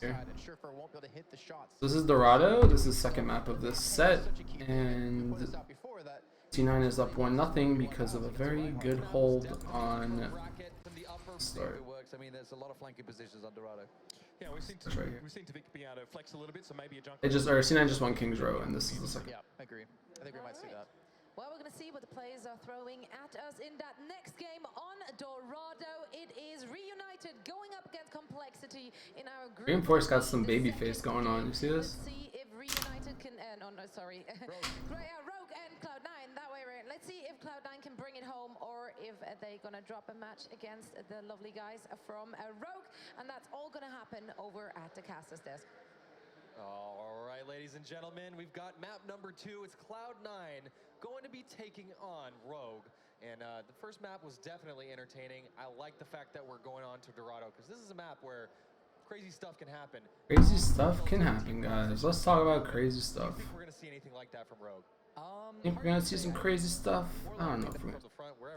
Here. This is Dorado. This is second map of this set, and C9 is up 1-0 because of a very good hold on start. I mean, there's a lot of flanking positions on Dorado. Yeah, we seem to be able to flex a little bit, so maybe a junk. C9 just won King's Row, and this is the second. Yeah, I agree. I think we might see that. Well, we're going to see what the players are throwing at us in that next game on Dorado. It is Reunited going up against Complexity in our group. Reinforce got some baby face going on. You see this? Let's see if Reunited can. No, sorry. Rogue and Cloud9 that way around. Let's see if Cloud9 can bring it home, or if they're going to drop a match against the lovely guys from Rogue. And that's all going to happen over at the caster's desk. All right, ladies and gentlemen, we've got map number 2. It's Cloud9 going to be taking on Rogue. And the first map was definitely entertaining. I like the fact that we're going on to Dorado, because this is a map where crazy stuff can happen. Crazy stuff can happen, guys. Let's talk about crazy stuff. Do you think we're going to see anything like that from Rogue? Think we're going to see some crazy stuff? I don't know.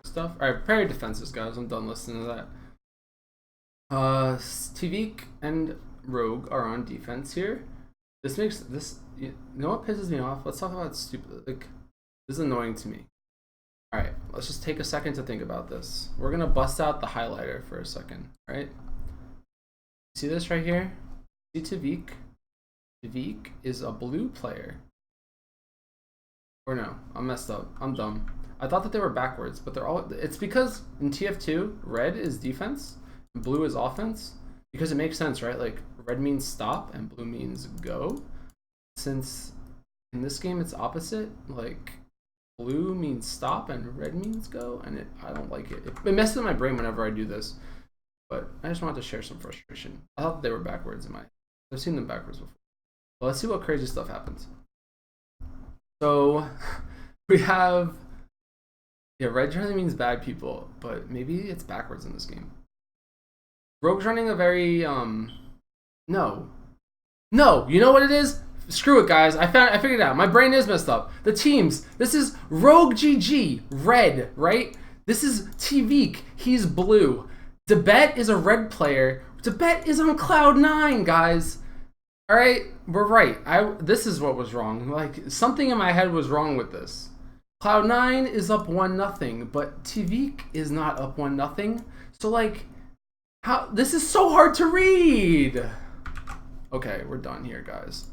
Stuff? Alright, prepare your defenses, guys. I'm done listening to that. Tvik and Rogue are on defense here. This makes this, you know what pisses me off? Let's talk about stupid, like, this is annoying to me. Alright, let's just take a second to think about this. We're gonna bust out the highlighter for a second, right? See this right here? See Tvik? Tvik is a blue player. Or no, I'm messed up. I'm dumb. I thought that they were backwards, but they're all, it's because in TF2, red is defense, and blue is offense. Because it makes sense, right? Like, red means stop and blue means go. Since in this game it's opposite, like blue means stop and red means go, and I don't like it. It messes with my brain whenever I do this. But I just wanted to share some frustration. I thought they were backwards in my, I've seen them backwards before. Well, let's see what crazy stuff happens. So we have, yeah, red generally means bad people, but maybe it's backwards in this game. Rogue's running a very, no, you know what it is? Screw it, guys. I figured it out. My brain is messed up. The teams. This is Rogue GG, red, right? This is Tvik, he's blue. Debet is a red player. Debet is on Cloud9, guys. All right, we're right. This is what was wrong. Like, something in my head was wrong with this. Cloud9 is up 1-0, but Tvik is not up 1-0. So, like, how, this is so hard to read. Okay, we're done here, guys.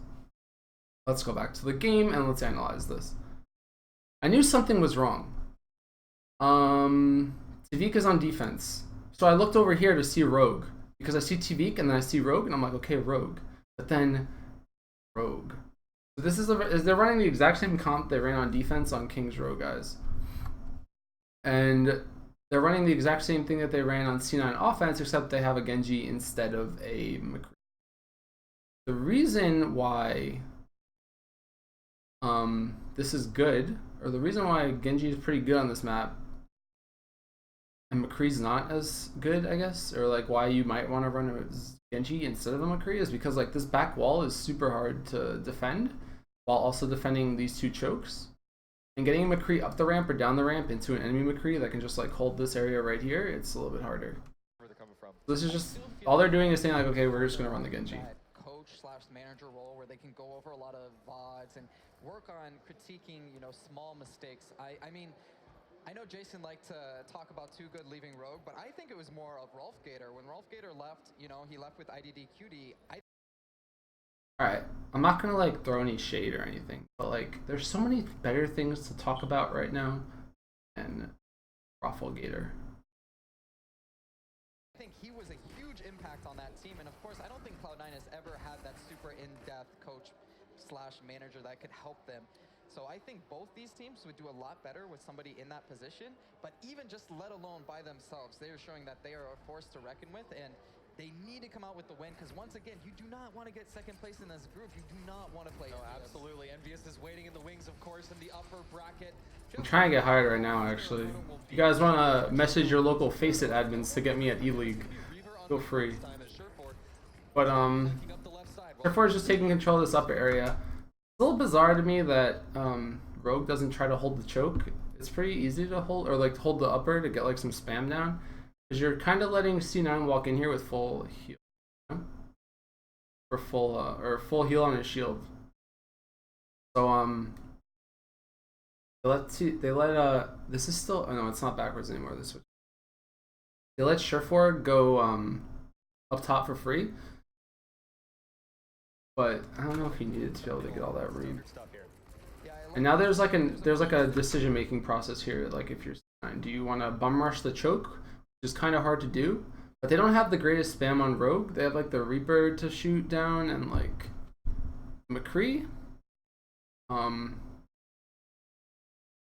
Let's go back to the game and let's analyze this. I knew something was wrong. Tvik is on defense. So I looked over here to see Rogue. Because I see Tvik and then I see Rogue and I'm like, okay, Rogue. But then, Rogue. So this is they're running the exact same comp they ran on defense on King's Row, guys. And they're running the exact same thing that they ran on C9 offense, except they have a Genji instead of a McCree. The reason why this is good, or the reason why Genji is pretty good on this map, and McCree's not as good, I guess, or like why you might want to run a Genji instead of a McCree is because like this back wall is super hard to defend, while also defending these two chokes. And getting a McCree up the ramp or down the ramp into an enemy McCree that can just like hold this area right here, it's a little bit harder. Where they're coming from. This is just, all they're doing is saying like, okay, we're just going to run the Genji. Coach/manager role where they can go over a lot of VODs and work on critiquing, you know, small mistakes. I mean, I know Jason liked to talk about Too Good leaving Rogue, but I think it was more of Rolf Gator. When Rolf Gator left, you know, he left with IDD QD. Alright, I'm not gonna like throw any shade or anything, but like there's so many better things to talk about right now than Raffle Gator. I think he was a huge impact on that team, and of course I don't think Cloud9 has ever had that super in-depth coach/manager that could help them. So I think both these teams would do a lot better with somebody in that position, but even just let alone by themselves, they are showing that they are a force to reckon with, and they need to come out with the win, because once again, you do not want to get second place in this group. You do not want to play. No, absolutely. Envious is waiting in the wings, of course, in the upper bracket. I'm trying to get hired right now, actually. If you guys want to message your local Faceit admins to get me at E-League, feel free. But, Therefore is just taking control of this upper area. It's a little bizarre to me that Rogue doesn't try to hold the choke. It's pretty easy to hold, or like to hold the upper to get like some spam down. Because you're kind of letting C9 walk in here with full heal. for full or full heal on his shield. So they let this is still, oh no, it's not backwards anymore. This switch. They let Surefour go up top for free, but I don't know if he needed to be able to get all that read. And now there's like a decision making process here. Like if you're, do you want to bum rush the choke, which is kind of hard to do, but they don't have the greatest spam on Rogue. They have like the Reaper to shoot down and like McCree. So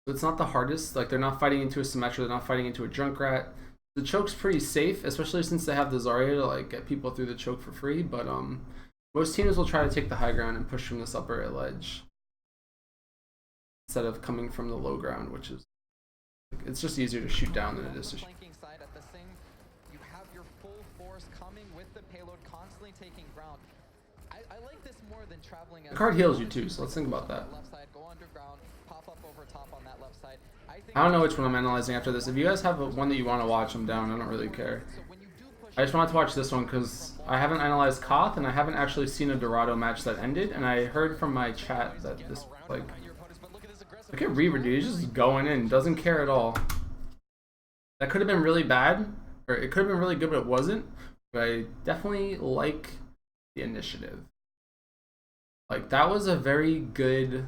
it's not the hardest. Like they're not fighting into a Symmetra, they're not fighting into a Junkrat. The choke's pretty safe, especially since they have the Zarya to like get people through the choke for free. But most teams will try to take the high ground and push from this upper ledge instead of coming from the low ground, which is, it's just easier to shoot down than it is to shoot. Side at the Sing, you have your full force coming with the payload, constantly taking ground. I like this more than traveling. The card heals you too, so let's think about that. Left side, go underground, pop up over top on that left side. I don't know which one I'm analyzing after this. If you guys have one that you want to watch, I'm down. I don't really care. I just wanted to watch this one because I haven't analyzed Koth and I haven't actually seen a Dorado match that ended. And I heard from my chat that this, like, look at Reaver, dude. He's just going in, doesn't care at all. That could have been really bad, or it could have been really good, but it wasn't. But I definitely like the initiative. Like, that was a very good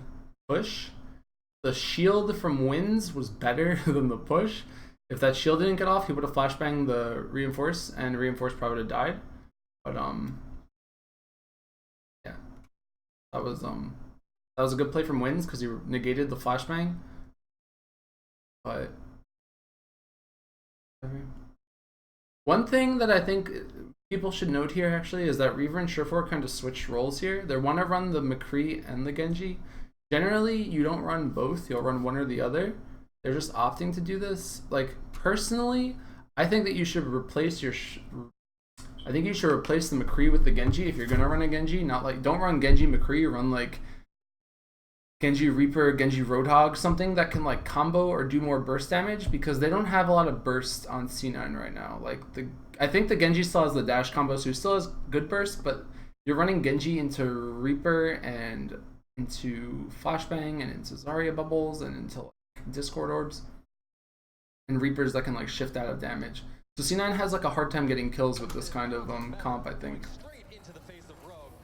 push. The shield from Wins was better than the push. If that shield didn't get off, he would have flashbanged the reinforce, and reinforce probably would have died. But yeah, that was a good play from Wins because he negated the flashbang. But one thing that I think people should note here actually is that Reaver and Surefour kind of switched roles here. They want to run the McCree and the Genji. Generally, you don't run both. You'll run one or the other. They're just opting to do this. Like, personally, I think that you should replace your... I think you should replace the McCree with the Genji if you're going to run a Genji. Not like... Don't run Genji McCree. Run, like, Genji Reaper, Genji Roadhog, something that can, like, combo or do more burst damage, because they don't have a lot of burst on C9 right now. Like, I think the Genji still has the dash combo, so he still has good burst, but you're running Genji into Reaper and into Flashbang and into Zarya bubbles and into like Discord orbs and Reapers that can like shift out of damage. So C9 has like a hard time getting kills with this kind of comp, I think.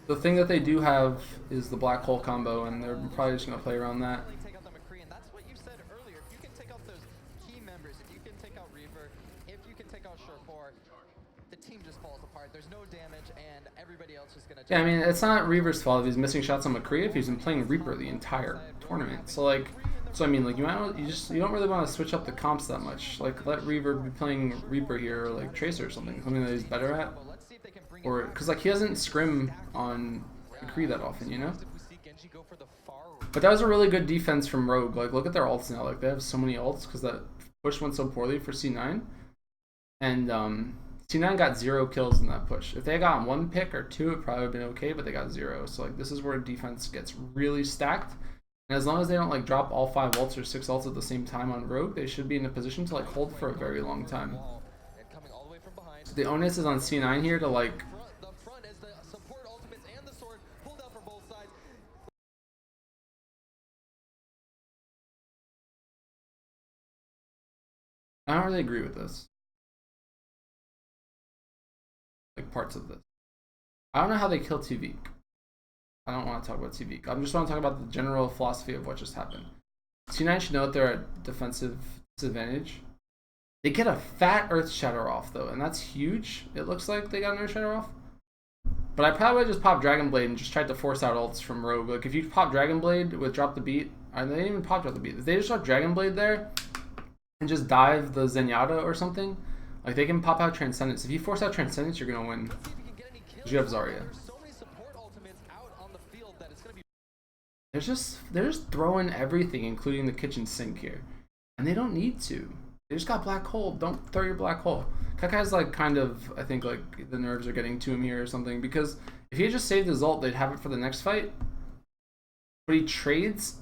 The thing that they do have is the black hole combo, and they're probably just gonna play around that. That's what you said earlier. If you can take out those key members, if you can take out Reaver, if you can take out Surefour, the team just falls apart. There's no damage, and everybody else is gonna. Yeah, I mean, it's not Reaver's fault if he's missing shots on McCree if he's been playing Reaper the entire tournament. So like, I mean, like you don't really want to switch up the comps that much. Like let Reaver be playing Reaper here, or like Tracer or something that he's better at, or because like he doesn't scrim on McCree that often, you know. But that was a really good defense from Rogue. Like look at their ults now. Like they have so many ults because that push went so poorly for C9, and C9 got 0 kills in that push. If they had gotten 1 pick or 2, it probably would have been okay, but they got 0. So like this is where defense gets really stacked. And as long as they don't like drop all 5 ults or 6 ults at the same time on Rogue, they should be in a position to like hold for a very long time. So the onus is on C9 here to like... I don't really agree with this. Like parts of this. I don't know how they kill Tvik. I don't want to talk about Tvik. I just want to talk about the general philosophy of what just happened. C9 should know that they're at defensive disadvantage. They get a fat Earth Shatter off though, and that's huge. It looks like they got an Earth Shatter off. But I probably would just pop Dragon Blade and just tried to force out ults from Rogue. Like if you pop Dragon Blade with Drop the Beat, they didn't even pop Drop the Beat. If they just drop Dragon Blade there and just dive the Zenyatta or something, like they can pop out Transcendence. If you force out Transcendence, you're gonna win. You have Zarya. They're just throwing everything, including the kitchen sink here, and they don't need to. They just got black hole. Don't throw your black hole. Kakai's like kind of, I think like the nerves are getting to him here or something, because if he had just saved his ult, they'd have it for the next fight. But he trades.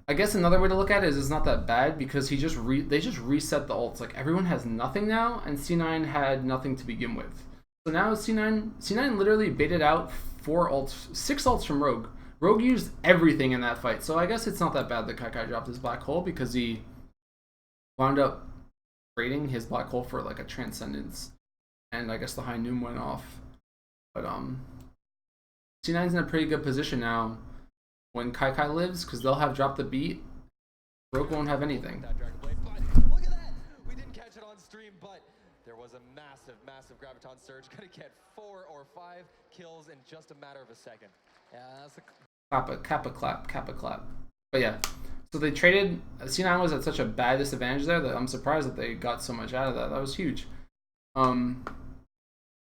I guess another way to look at it is it's not that bad because he just they just reset the ults. Like everyone has nothing now, and C9 had nothing to begin with. So now C9 literally baited out 6 ults from Rogue. Rogue used everything in that fight, so I guess it's not that bad that Kai dropped his black hole because he wound up trading his black hole for like a transcendence, and I guess the high noon went off. But C9's in a pretty good position now when Kai lives because they'll have dropped the beat. Rogue won't have anything. Look at that! We didn't catch it on stream, but there was a massive graviton surge. Gonna get 4 or 5 kills in just a matter of a second. Yeah, that's a Kappa clap. But yeah, so they traded. C9 was at such a bad disadvantage there that I'm surprised that they got so much out of that. That was huge.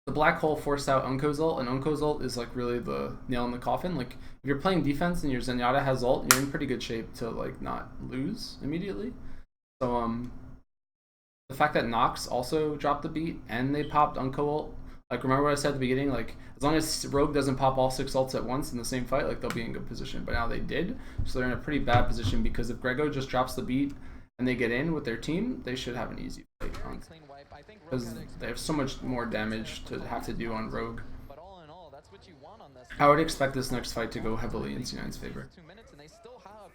The black hole forced out Unko's ult, and Unko's ult is like really the nail in the coffin. Like if you're playing defense and your Zenyatta has ult, you're in pretty good shape to like not lose immediately. So the fact that Nox also dropped the beat and they popped Unko ult, like remember what I said at the beginning, like as long as Rogue doesn't pop all 6 ults at once in the same fight, like they'll be in good position. But now they did, so they're in a pretty bad position because if Grego just drops the beat and they get in with their team, they should have an easy fight on, because they have so much more damage to have to do on Rogue. But all in all, that's what you want on this. I would expect this next fight to go heavily in C9's favor. 2 minutes, and they still have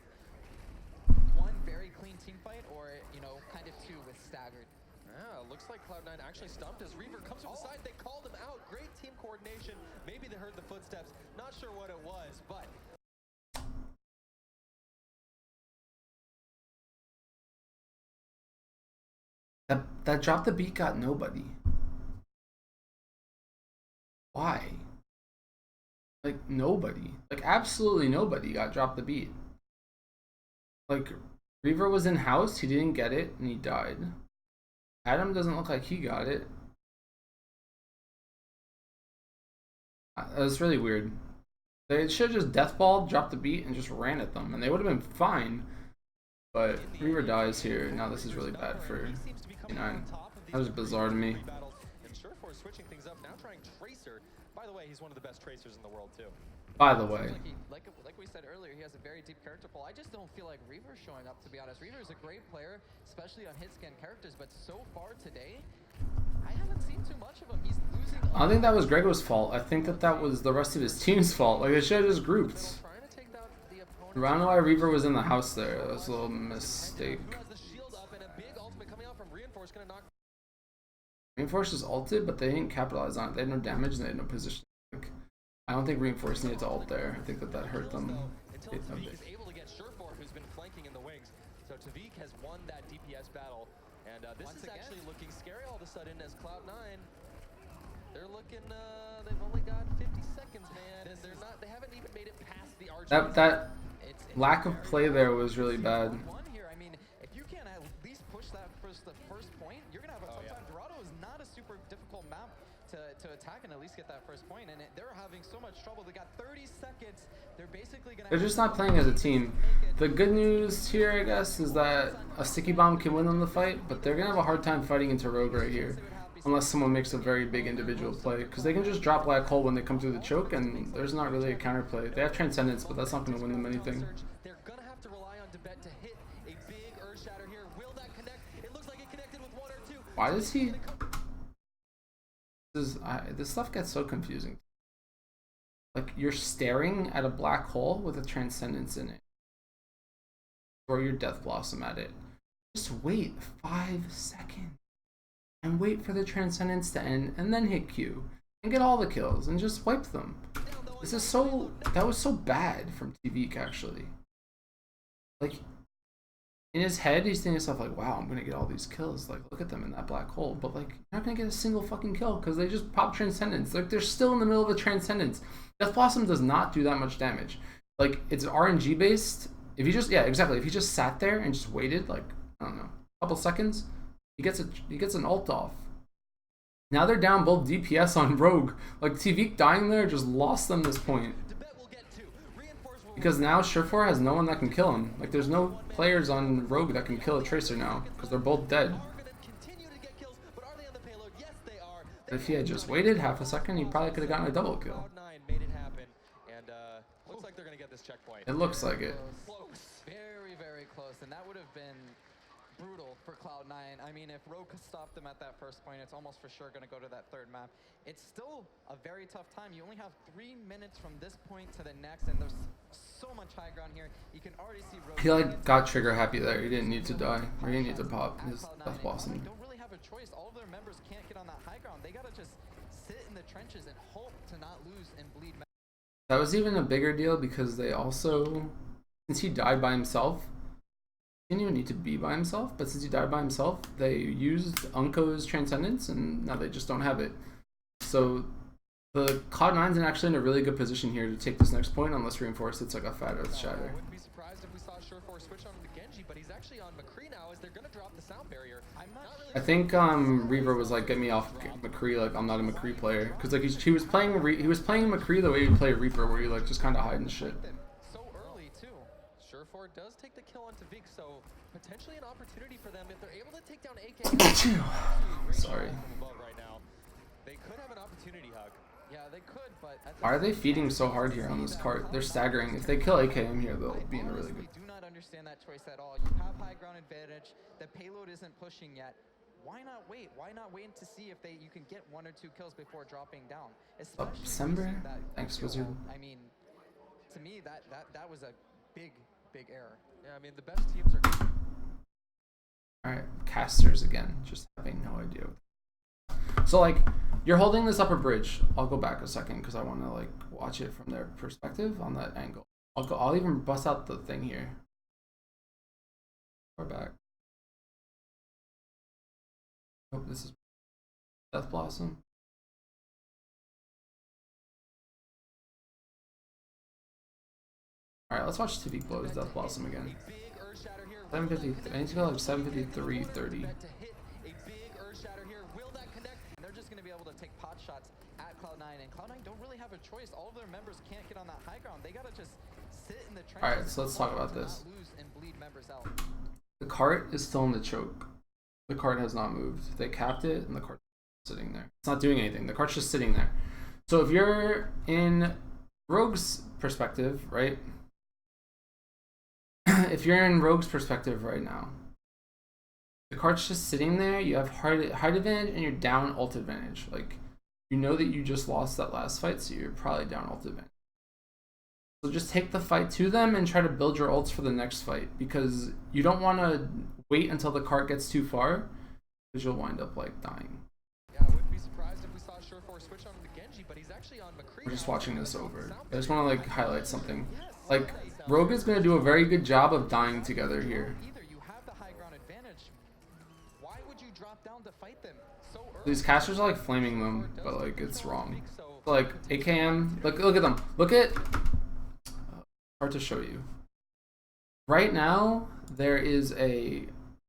one very clean team fight, or you know, kind of 2 with staggered. Yeah, looks like Cloud9 actually stumped as Reaver comes from the side. They called him out. Great team coordination. Maybe they heard the footsteps. Not sure what it was, but That drop the beat got nobody. Why? Like nobody. Like absolutely nobody got dropped the beat. Like Reaver was in house, he didn't get it, and he died. Adam doesn't look like he got it. That's really weird. They should have just deathballed, dropped the beat, and just ran at them, and they would have been fine. But Reaver dies here. Now this is really bad for C9. That was bizarre to me. And Sureforce switching things up now, trying Tracer. By the way, he's one of the best tracers in the world too. By the way, Like we said earlier, he has a very deep character pool. I just don't feel like Reaver's showing up, to be honest. Reaver is a great player, especially on hit scan characters, but so far today, I haven't seen too much of him. He's losing. I don't think that was Grego's fault. I think that was the rest of his team's fault. Like they should have just grouped. Trying to take down the opponent. I don't know why Reaver was in the house there. That was a little mistake. Has the shield up and a big ultimate coming out from Reinforce, gonna knock. Reinforce is ulted, but they didn't capitalize on it. They had no damage and they had no position. Like, I don't think Reinforce needed to ult there. I think that hurt them. Until Tavik is able to get Sureforce, who's been flanking in the wings. So Tavik has won that DPS battle, and this is actually looking scary all of a sudden as Cloud9. They're looking. They've only got 50 seconds, man, and they haven't even made it past the archer. That lack of play there was really bad. I mean, if you can at least push that the first point, you're gonna have a tough time. Dorado is not a super difficult map to attack and at least get that first point, and they're having so much trouble. They got 30 seconds. They're basically gonna. They're just not playing as a team. The good news here, I guess, is that a sticky bomb can win them the fight, but they're gonna have a hard time fighting into Rogue right here, unless someone makes a very big individual play, because they can just drop black hole when they come through the choke, and there's not really a counterplay. They have transcendence, but that's not gonna win them anything. They're gonna have to rely on Debet to hit a big earth shatter here. Will that connect? It looks like it connected with 1 or 2. Why does he? This stuff gets so confusing. Like, you're staring at a black hole with a transcendence in it. Throw your Death Blossom at it. Just wait 5 seconds. And wait for the transcendence to end, and then hit Q. And get all the kills, and just wipe them. This is so... That was so bad from Tavik, actually. Like, in his head, he's thinking stuff like, wow, I'm gonna get all these kills. Like, look at them in that black hole. But, like, you're not gonna get a single fucking kill, because they just pop transcendence. Like, they're still in the middle of a transcendence. Death Blossom does not do that much damage. Like, it's RNG based. If you just, yeah, exactly. If he just sat there and just waited, like, I don't know, a couple seconds, he gets an ult off. Now they're down both DPS on Rogue. Like, Tavik dying there just lost them this point. Because now Sureforce has no one that can kill him. Like, there's no players on Rogue that can kill a Tracer now, because they're both dead. If he had just waited half a second, he probably could have gotten a double kill. Looks like they're gonna get this checkpoint. It looks like it. Very, very close, and that would have been brutal for Cloud9. I mean, if Rogue stopped them at that first point, it's almost for sure going to go to that third map. It's still a very tough time. You only have 3 minutes from this point to the next, and there's so much high ground here. You can already see Rogue. He like got trigger happy there. He didn't need to die. Or he didn't need to pop his Death Blossom. They don't really have a choice. All of their members can't get on that high ground. They gotta just sit in the trenches and hope to not lose and bleed. That was even a bigger deal because they also, since he died by himself, he didn't even need to be by himself, but since he died by himself, they used Unko's Transcendence, and now they just don't have it. So the Cloud9's actually in a really good position here to take this next point, unless Reinforced it's like a fat Earth Shatter. I wouldn't be surprised if we saw Surefour switch on to Genji, but he's actually on McCree now as they're going to drop the sound barrier. I think Reaver was like, get me off McCree, like I'm not a McCree player, because like he was playing McCree the way you play Reaper, where you like just kind of hide and shit. So early too. Surefour does take the kill on Tavik, so potentially an opportunity for them if they're able to take down AK. Sorry. Right now, they could have an opportunity, Hug. Yeah, they could, but why are they feeding so hard here on this cart? They're staggering. If they kill AKM here, they'll be in a really good. I do not understand that choice at all. You have high ground advantage. The payload isn't pushing yet. Why not wait? Why not wait to see if you can get 1 or 2 kills before dropping down? Especially December? Thanks, Wizard. I mean, to me, that was a big error. Yeah, I mean the best teams are. Alright, casters again. Just having no idea. So like, you're holding this upper bridge. I'll go back a second because I want to like watch it from their perspective on that angle. I'll even bust out the thing here. We're back. Oh, this is Death Blossom. Alright, let's watch Tavik blow his Death Blossom again. 750. I need to go like 753.30. They're just going to be able to take pot shots at Cloud9, and Cloud9 don't really have a choice. All of their members can't get on that high ground. They got to just sit in the trenches. Alright, so let's talk about this. Lose and bleed members out. The cart is still in the choke. The cart has not moved. They capped it, and the cart's sitting there. It's not doing anything. The cart's just sitting there. So if you're in Rogue's perspective, right? If you're in Rogue's perspective right now, the cart's just sitting there. You have height advantage, and you're down ult advantage. Like, you know that you just lost that last fight, so you're probably down ult advantage. So just take the fight to them and try to build your ults for the next fight, because you don't want to wait until the cart gets too far, because you'll wind up like dying. Yeah, I wouldn't be surprised if we saw Surefour switch on to Genji, but he's actually on McCree. We're just watching this over. I just want to like highlight something. Like, Rogue is going to do a very good job of dying together here. Either you have the high ground advantage. Why would you drop down to fight them so early? These casters are like flaming them, but like it's wrong. So, like AKM, look at them. Look at. Hard to show you. Right now, there is a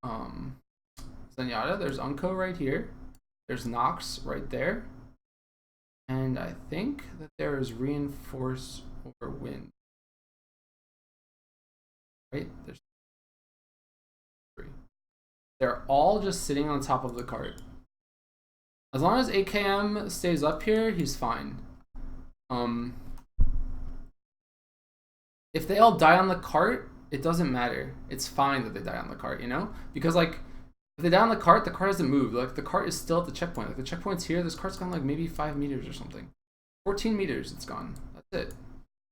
Zenyatta. There's Unko right here. There's Nox right there, and I think that there is Reinforce over Wind. Right? There's 3. They're all just sitting on top of the cart. As long as AKM stays up here, he's fine. If they all die on the cart, it doesn't matter. It's fine that they die on the cart, you know? Because like, if they die on the cart hasn't moved. Like, the cart is still at the checkpoint. Like, the checkpoint's here. This cart's gone like maybe 5 meters or something. 14 meters, it's gone. That's it.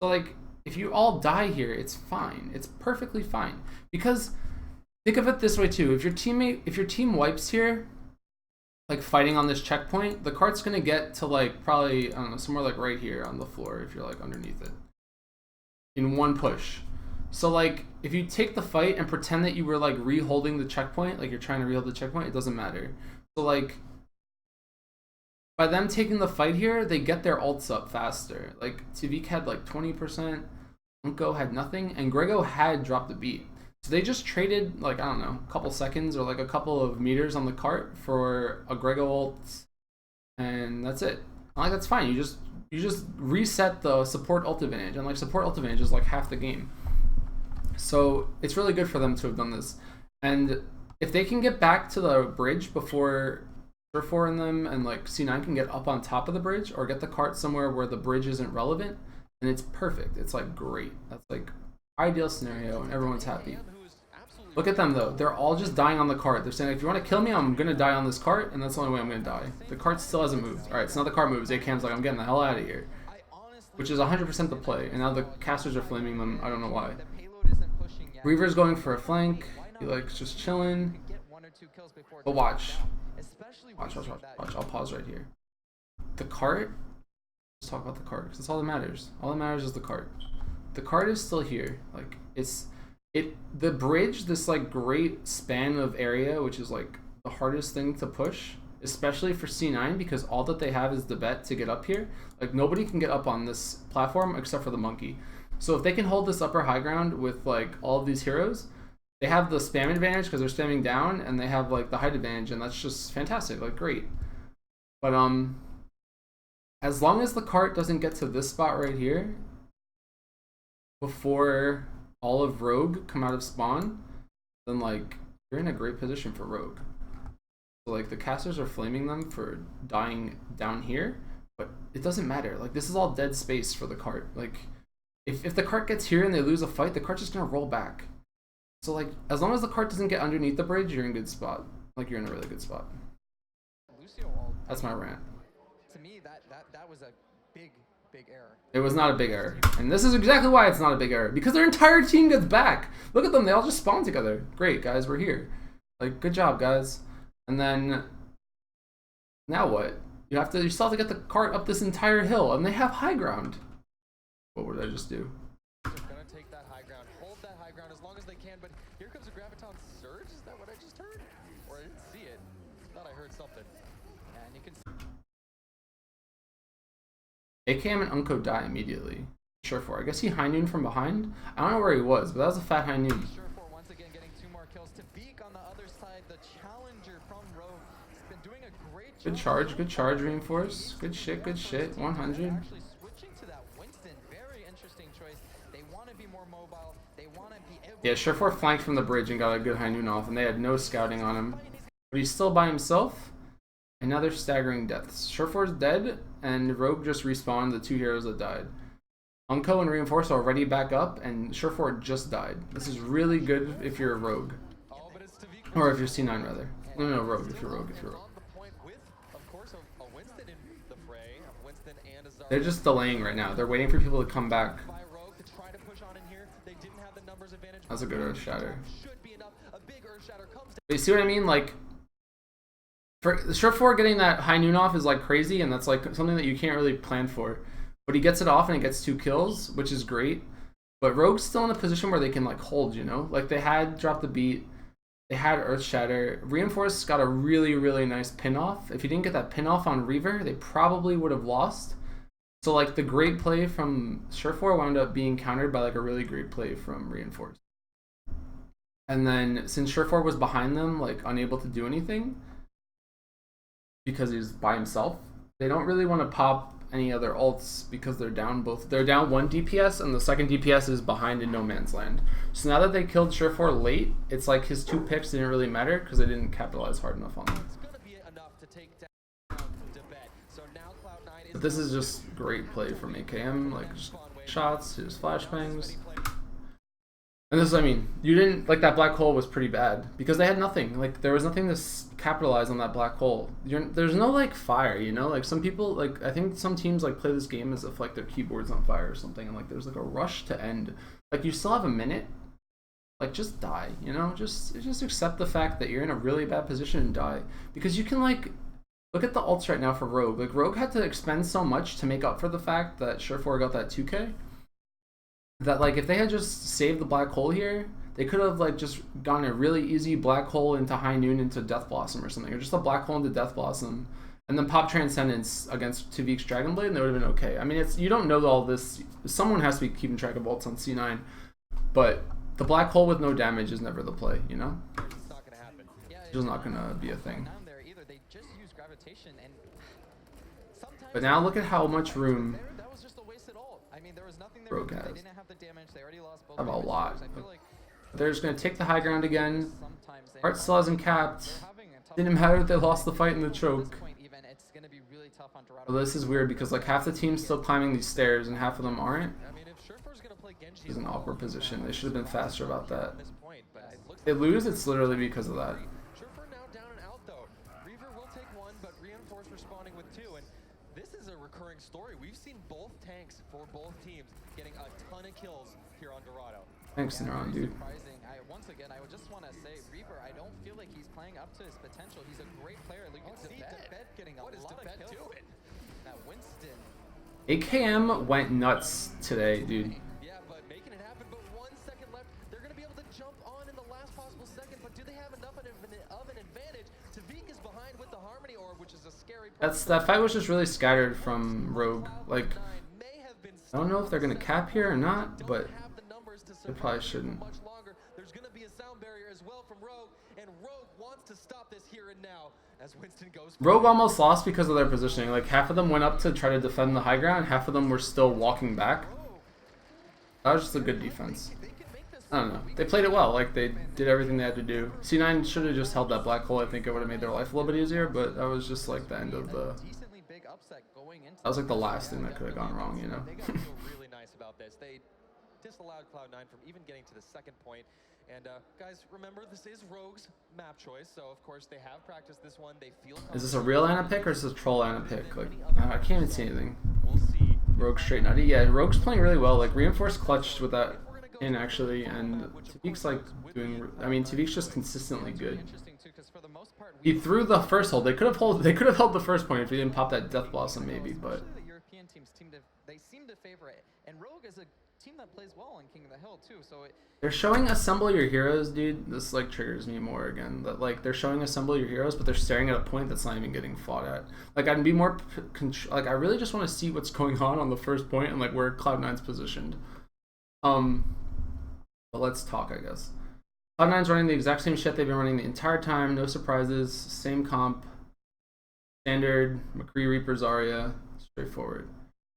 So like, if you all die here, it's fine. It's perfectly fine. Because think of it this way too. If your team wipes here, like fighting on this checkpoint, the cart's gonna get to like probably, I don't know, somewhere like right here on the floor if you're like underneath it. In one push. So like, if you take the fight and pretend that you were like re-holding the checkpoint, like you're trying to re-hold the checkpoint, it doesn't matter. So like, by them taking the fight here, they get their ults up faster. Like, Tavik had like 20%, Unko had nothing, and Grego had dropped the beat. So they just traded like, I don't know, a couple seconds or like a couple of meters on the cart for a Grego ult, and that's it. Like, that's fine. You just reset the support ult advantage, and like support ult advantage is like half the game. So it's really good for them to have done this. And if they can get back to the bridge before Surefour and them and like C9 can get up on top of the bridge, or get the cart somewhere where the bridge isn't relevant, then it's perfect. It's like great. That's like ideal scenario, and everyone's happy. Look at them though. They're all just dying on the cart. They're saying, if you want to kill me, I'm gonna die on this cart, and that's the only way I'm gonna die. The cart still hasn't moved. Alright, so now the cart moves. ACAM's like, I'm getting the hell out of here. Which is 100% the play. And now the casters are flaming them. I don't know why. Reaver's going for a flank. He likes just chilling. But watch. Watch. I'll pause right here. The cart. Let's talk about the cart, because that's all that matters. All that matters is the cart. The cart is still here. Like, the bridge, this like great span of area, which is like the hardest thing to push, especially for C9, because all that they have is the bet to get up here. Like, nobody can get up on this platform except for the monkey. So if they can hold this upper high ground with like all of these heroes, they have the spam advantage because they're spamming down, and they have like the height advantage, and that's just fantastic. Like, great. But as long as the cart doesn't get to this spot right here before all of Rogue come out of spawn, then like you're in a great position for Rogue. So like the casters are flaming them for dying down here, but it doesn't matter. Like, this is all dead space for the cart. Like, if the cart gets here and they lose a fight, the cart's just gonna roll back. So like, as long as the cart doesn't get underneath the bridge, you're in good spot. Like, you're in a really good spot. That's my rant. To me, that was a big error. It was not a big error. And this is exactly why it's not a big error. Because their entire team gets back. Look at them. They all just spawn together. Great, guys. We're here. Like, good job, guys. And then, now what? You still have to get the cart up this entire hill. And they have high ground. What would I just do? They're gonna take that high ground, hold that high ground as long as they can, but here comes a Graviton Surge? Is that what I just heard? Or I didn't see it. Thought I heard something. Yeah, and you can AKM and Unco die immediately. Sure for. I guess he high noon from behind. I don't know where he was, but that was a fat high noon. Sure for once again getting 2 more kills. To Beak on the other side, the challenger from Rogue has been doing a great job. Good charge, reinforce. Good shit, 100. Actually switching to that Winston, very interesting choice. They want to be more mobile. They want to be able Yeah, Surefour flanked from the bridge and got a good high noon off, and they had no scouting on him. But he's still by himself, and now they're staggering deaths. Surefour's dead, and Rogue just respawned the 2 heroes that died. Unco and Reinforce are already back up, and Surefour just died. This is really good if you're a Rogue. Or if you're C9, rather. No, Rogue, if you're Rogue. They're just delaying right now. They're waiting for people to come back. That's a good Earth Shatter. But you see what I mean? Like, for Surefour getting that high noon off is like crazy, and that's like something that you can't really plan for. But he gets it off and he gets 2 kills, which is great. But Rogue's still in a position where they can like hold, you know? Like, they had Drop the Beat, they had Earth Shatter. Reinforce got a really, really nice pin off. If he didn't get that pin off on Reaver, they probably would have lost. So like, the great play from Surefour wound up being countered by like a really great play from Reinforce. And then since Surefour was behind them, like unable to do anything because he's by himself, they don't really want to pop any other ults because they're down 1 DPS, and the second DPS is behind in no man's land. So now that they killed Surefour late, it's like his 2 picks didn't really matter because they didn't capitalize hard enough on them. But this is just great play from AKM, like just shots, his flashbangs. And this is, I mean, you didn't, like, that black hole was pretty bad because they had nothing. Like, there was nothing to capitalize on that black hole. There's no, like, fire, you know? Like, some people, like, I think some teams, like, play this game as if, like, their keyboard's on fire or something, and, like, there's, like, a rush to end. Like, you still have a minute. Like, just die, you know? Just accept the fact that you're in a really bad position and die. Because you can, like, look at the ults right now for Rogue. Like, Rogue had to expend so much to make up for the fact that Surefour got that 2K. That, like, if they had just saved the black hole here, they could have, like, just gone a really easy black hole into High Noon into Death Blossom or something, or just a black hole into Death Blossom, and then pop Transcendence against Tuvek's Dragon Blade, and they would have been okay. I mean, it's, you don't know all this. Someone has to be keeping track of ults on C9, but the black hole with no damage is never the play, you know? It's not gonna happen. It's just not gonna be a thing. They just use gravitation, and But now look at how much room that was just a wasted ult. I mean, there was nothing there. Rogue They has. didn't have the damage. They already lost both. Have a damage lot. scores. I feel like They're just going to take the high ground again. sometimes they Heart still hasn't capped. they're having a tough Didn't matter that they lost the fight in the At this choke. point, even, it's gonna be really tough on Dorado. Well, this is weird because like half the team's still climbing these stairs and half of them aren't. I mean, if Surefour's gonna play Genji, He's in an awkward position. They should have been faster about that. at this point, but it looks they lose, it's literally because of that. Trooper now down and out though. Reaver will take one, but Reinforce responding with two. And this is a recurring story. We've seen both tanks for both teams getting a ton of kills here on Dorado. Thanks, Neuron, dude. Surprising. Once again, I would just want to say, Reaper, I don't feel like he's playing up to his potential. He's a great player. Look at Tibet getting a lot of kills. Now Winston. AKM went nuts today, dude. Yeah, but making it happen. But 1 second left. They're going to be able to jump on in the last possible second. But do they have enough of an advantage? Tavik is behind with the Harmony Orb, which is a scary. That fight was just really scattered from Rogue. Like, I don't know if they're gonna cap here or not, but they probably shouldn't. There's going to be a sound barrier as well from Rogue, and Rogue wants to stop this here and now as Winston goes. Rogue almost lost because of their positioning. Like, half of them went up to try to defend the high ground, half of them were still walking back. That was just a good defense. I don't know. They played it well. Like, they did everything they had to do. C9 should have just held that black hole. I think it would have made their life a little bit easier, but that was just like the end of the... That was like the last thing that could have gone wrong, you know? They got to feel really nice about this. They disallowed Cloud9 from even getting to the second point. And guys, remember, this is Rogue's map choice, so of course they have practiced this one. They feel. Is this a real Ana pick or is this a troll Ana pick? Like, I can't even see anything. We'll see. Rogue straight nutty. Yeah, Rogue's playing really well. Like, Reinforced clutched with that in actually, and Tavik's like doing. I mean, Tavik's just consistently good. He threw the first hold. They could have held the first point if he didn't pop that Death Blossom, maybe. But the European teams seem to favor it, and Rogue is a team that plays well on King of the Hill too. So they're showing assemble your heroes, dude. This like triggers me more again. That like they're showing assemble your heroes, but they're staring at a point that's not even getting fought at. Like I'd be more like I really just want to see what's going on the first point and like where Cloud9's positioned. But let's talk, I guess. Cloud9's running the exact same shit they've been running the entire time. No surprises. Same comp. Standard. McCree, Reaper, Zarya. Straightforward.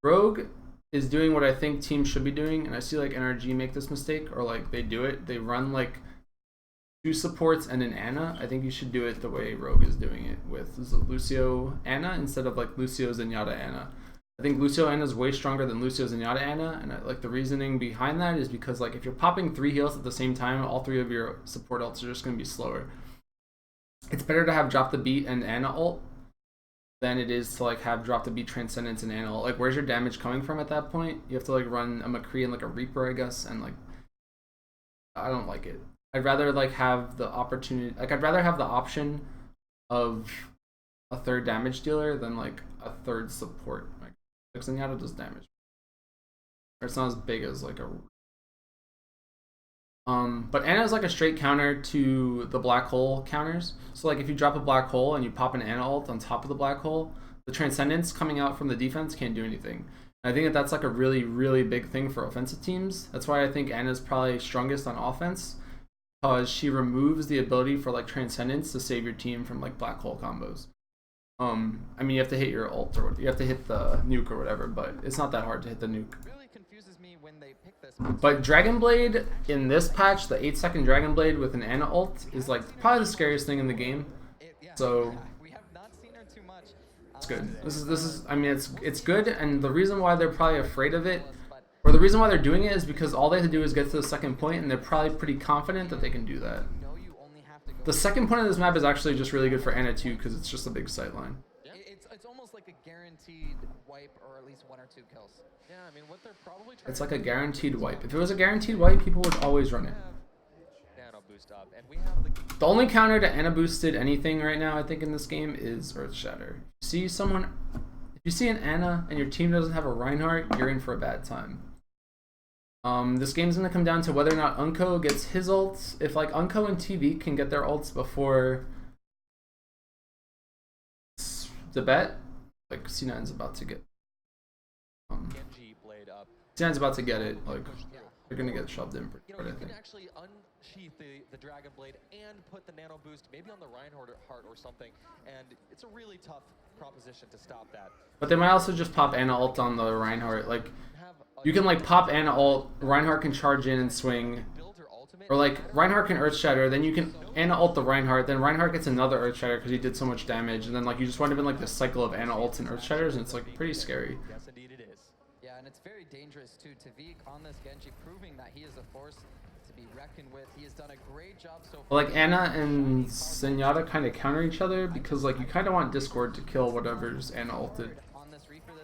Rogue is doing what I think teams should be doing, and I see like NRG make this mistake, or like they do it. They run like 2 supports and an Ana. I think you should do it the way Rogue is doing it with Lucio Ana instead of like Lucio Zenyatta Ana. I think Lucio Ana is way stronger than Lucio Zenyatta Ana, and like the reasoning behind that is because like if you're popping 3 heals at the same time, all 3 of your support ults are just going to be slower. It's better to have drop the beat and Ana ult than it is to like have drop the beat Transcendence and Ana ult. Like where's your damage coming from at that point? You have to like run a McCree and like a Reaper, I guess, and like I don't like it. I'd rather like have the opportunity, like I'd rather have the option of a 3rd damage dealer than like a 3rd support. Like Zenyatta does damage. Or it's not as big as like a but Ana is like a straight counter to the black hole counters. So like if you drop a black hole and you pop an Ana ult on top of the black hole, the Transcendence coming out from the defense can't do anything. And I think that that's like a really, really big thing for offensive teams. That's why I think Ana is probably strongest on offense, because she removes the ability for like Transcendence to save your team from like black hole combos. I mean, you have to hit your ult or you have to hit the nuke or whatever, but it's not that hard to hit the nuke. really confuses me when they pick this. But Dragon Blade in this patch, the 8-second Dragon Blade with an Ana ult is like probably the scariest thing in the game. So We have not seen her too much. it's good. This is I mean it's good, and the reason why they're probably afraid of it, or the reason why they're doing it, is because all they have to do is get to the second point, and they're probably pretty confident that they can do that. The second point of this map is actually just really good for Ana too, because it's just a big sightline. It's almost like a guaranteed wipe, or at least 1 or 2 kills. Yeah, I mean what they're probably trying It's like a guaranteed wipe. If it was a guaranteed wipe, people would always run it. Nano boost up, and we have The only counter to Ana boosted anything right now, I think, in this game is Earth Shatter. If you see an Ana and your team doesn't have a Reinhardt, you're in for a bad time. This game's gonna come down to whether or not Unko gets his ults. If like Unko and TV can get their ults before the bet, like C9's about to get. Genji blade up. C9's about to get it. Like they're gonna get shoved in pretty hard, I You can think. actually unsheath the Dragon Blade and put the Nano Boost maybe on the Reinhardt or something, and it's a really tough proposition to stop that. But they might also just pop Ana ult on the Reinhardt. Like Have a you can like pop Ana ult, Reinhardt can charge in and swing. build her ultimate, Or like Reinhardt can Earth Shatter, then you can Ana ult the Reinhardt, then Reinhardt gets another Earth Shatter because he did so much damage, and then like you just wind up in like this cycle of Ana ults and Earth Shatters, and it's like pretty scary. yes indeed it is. Yeah, and it's very dangerous too. Tavik on this Genji proving that he is a force to be reckoned with. He has done a great job so far. Like Ana and Zenyatta kind of counter each other because like you kind of want Discord to kill whatever's Ana ulted.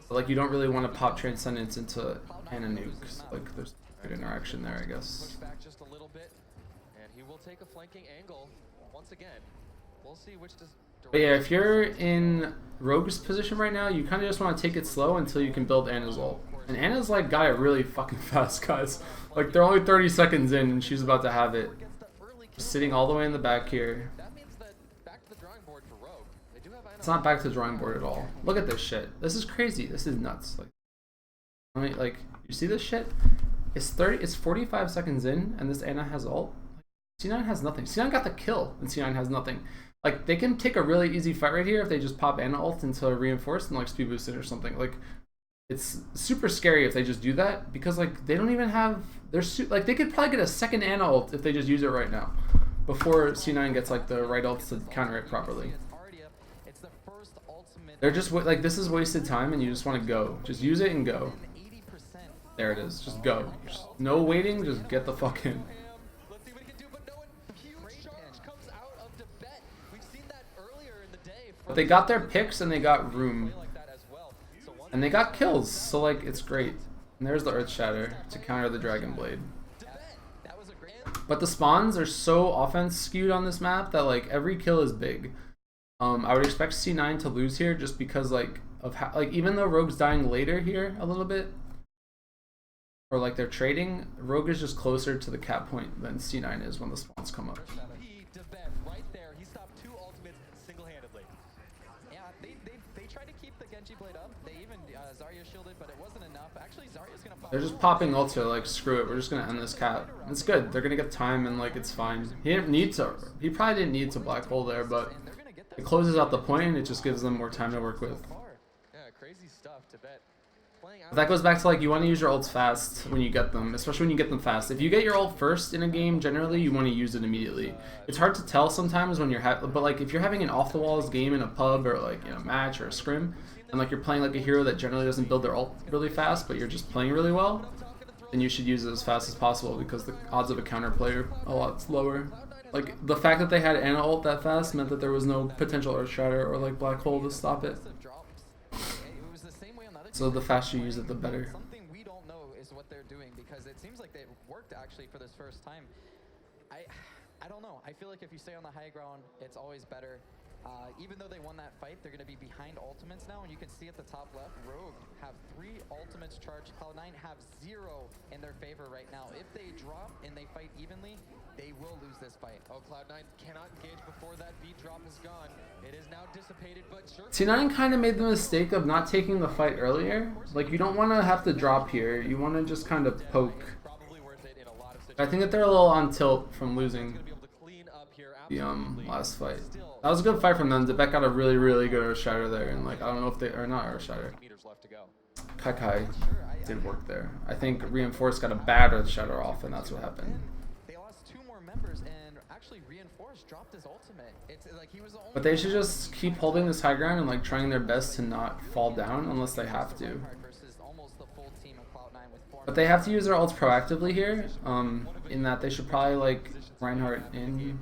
But, like you don't really want to pop Transcendence into Ana nukes. Like there's good interaction there, I guess. Push back just a little bit, and he will take a flanking angle once again. We'll see which does. But yeah, if you're in Rogue's position right now, you kind of just want to take it slow until you can build Ana's ult. And Ana's like got it really fucking fast, guys. Like they're only 30 seconds in and she's about to have it. Sitting all the way in the back here. That means that back to the drawing board for Rogue. They do have It's not back to the drawing board at all. Look at this shit. This is crazy. This is nuts. Like, I mean, like you see this shit? It's 45 seconds in and this Ana has ult. C9 has nothing. C9 got the kill and C9 has nothing. Like they can take a really easy fight right here if they just pop Ana ult into a reinforced and like speed boost it or something. Like it's super scary if they just do that because like they don't even have like they could probably get a second Ana ult if they just use it right now before C9 gets like the right ults to counter it properly. They're just like this is wasted time and you just want to go. Just use it and go. There it is. Just go. Just no waiting. Just get the fuck in. But they got their picks and they got room. And they got kills, so like it's great. And there's the Earth Shatter to counter the Dragon Blade. But the spawns are so offense skewed on this map that like every kill is big. I would expect C9 to lose here just because like of how like even though Rogue's dying later here a little bit, or like they're trading, Rogue is just closer to the cap point than C9 is when the spawns come up. Right there, he stopped 2 ultimates single-handedly. Yeah, they tried to keep the Genji blade up. They even Zarya shielded, but it wasn't enough. Actually, Zarya's gonna pop. They're just popping ults here, like screw it, we're just gonna end this cap. It's good. They're gonna get time and like it's fine. He didn't need to. He probably didn't need to black hole there, but it closes out the point and it just gives them more time to work with. Yeah, crazy stuff to bet. But that goes back to like you want to use your ults fast when you get them, especially when you get them fast. If you get your ult first in a game, generally you want to use it immediately. It's hard to tell sometimes when you're but like if you're having an off the walls game in a pub or like in a match or a scrim, and like you're playing like a hero that generally doesn't build their ult really fast, but you're just playing really well, then you should use it as fast as possible because the odds of a counter player are a lot lower. Like the fact that they had Ana ult that fast meant that there was no potential Earth Shatter or like black hole to stop it. So the faster you use it, the better. Something we don't know is what they're doing because it seems like they worked actually for this first time. I don't know. I feel like if you stay on the high ground, it's always better. Even though they won that fight, they're going to be behind ultimates now, and you can see at the top left, Rogue have 3 ultimates charged. Cloud9 have 0 in their favor right now. If they drop and they fight evenly, they will lose this fight. Oh, Cloud9 cannot engage before that beat drop is gone. It is now dissipated, but sure. C9 kind of made the mistake of not taking the fight earlier. Like you don't want to have to drop here. You want to just kind of poke. I think that they're a little on tilt from losing the last fight. That was a good fight from them. Debet got a really, really good Earth Shatter there, and like I don't know if they are not Earth Shatter. Kai did work there. I think Reinforced got a bad Earth Shatter off, and that's what happened. They lost 2 more members, and actually Reinforced dropped his ultimate. It's like he was the only. But they should just keep holding this high ground and like trying their best to not fall down unless they have to. But they have to use their ults proactively here. In that they should probably like Reinhardt in.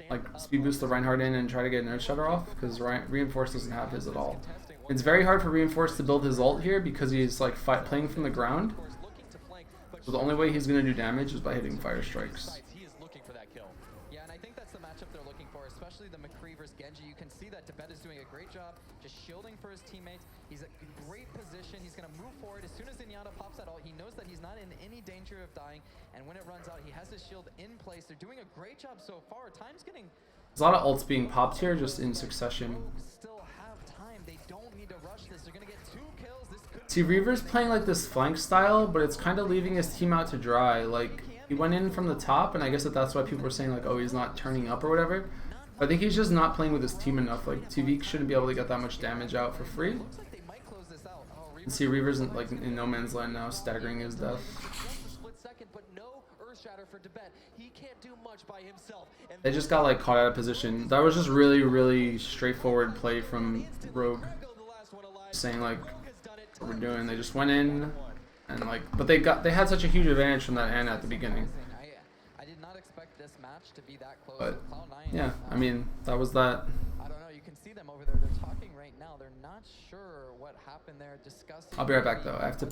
Like speed boost the Reinhardt in and try to get an Earth Shatter off because Reinforced doesn't have his at all. It's very hard for Reinforced to build his ult here because he's like playing from the ground. So the only way he's going to do damage is by hitting fire strikes. Yeah, and I think that's the matchup they're looking for, especially the McCree versus Genji. You can see that Debet is doing a great job just shielding for his teammates. He's in a great position. He's going to move forward. As soon as Zenyatta pops that ult, he knows that he's not in any danger of dying. And when it runs out, he has his shield in place. They're doing a great job so far. Time's getting... There's a lot of ults being popped here just in succession. Still have time. They don't need to rush this. They're going to get 2 kills. This could... See, Reaver's playing like this flank style, but it's kind of leaving his team out to dry. Like, he went in from the top, and I guess that's why people were saying like, oh, he's not turning up or whatever. But I think he's just not playing with his team enough. Like, Tavik shouldn't be able to get that much damage out for free. You see Reaver's like in no man's land now, staggering his death. They just got like caught out of position. That was just really, really straightforward play from Rogue. Saying like, what we're doing. They just went in and like, but they had such a huge advantage from that end at the beginning. I did not expect this match to be that close. But Cloud9, yeah, I mean that was that. I don't know. You can see them over there. They're talking right now. They're not sure what happened there. Discussing. I'll be right back though. I have to